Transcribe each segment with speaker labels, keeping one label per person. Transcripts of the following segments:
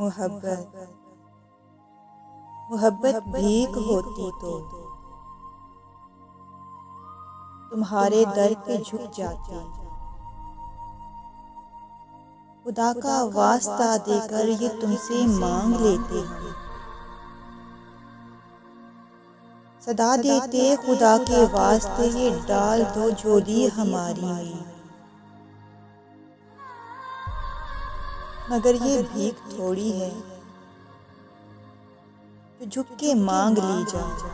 Speaker 1: मोहब्बत मोहब्बत भीख होती तो तुम्हारे दर पे झुक जाती। खुदा का वास्ता देकर ये तुमसे मांग लेते हम। सदा देते खुदा के वास्ते ये डाल दो झोली हमारी में। मगर ये भीख थोड़ी है जो झुक के मांग ली जाए।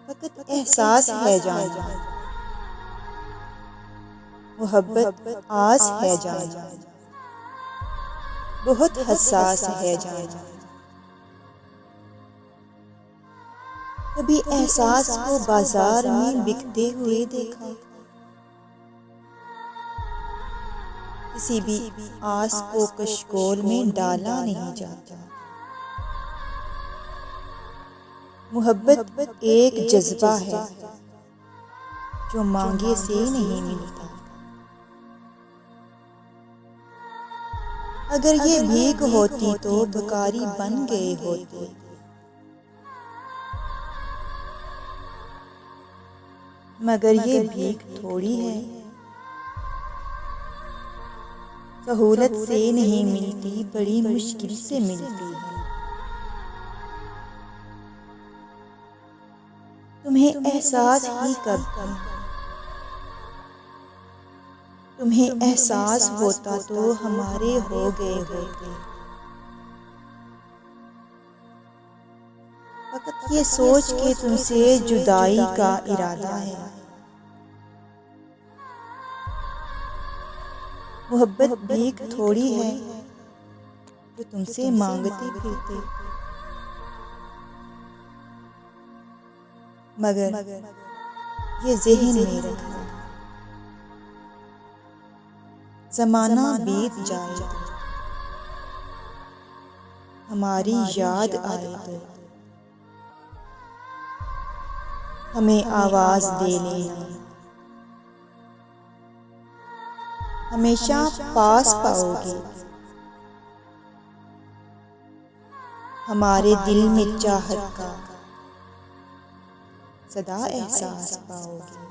Speaker 1: फकत एहसास है जाना, मोहब्बत आस है जाना, बहुत हसास है जाना। कभी एहसास को बाजार में बिकते हुए देखा, किसी भी आस को कशकोल में डाला नहीं जाता। मोहब्बत एक जज्बा है जो मांगे से नहीं मिलता। अगर ये भीख होती तो भिखारी बन गए होते। मगर ये भीख थोड़ी है, सहूलत से नहीं मिलती, बड़ी मुश्किल से मिलती है। तुम्हें एहसास ही कब है? तुम्हें एहसास होता तो हमारे हो गए होते। फकत ये सोच के तुमसे जुदाई का इरादा है। मोहब्बत भीख थोड़ी है जो तुमसे मांगते फिरते। मगर ये ज़हन में रखना, ज़माना बीत जाए तो हमारी याद आए तो हमें आवाज़ दे लेना। हमेशा पास पाओगे, हमारे दिल में चाहत का सदा एहसास पाओगे।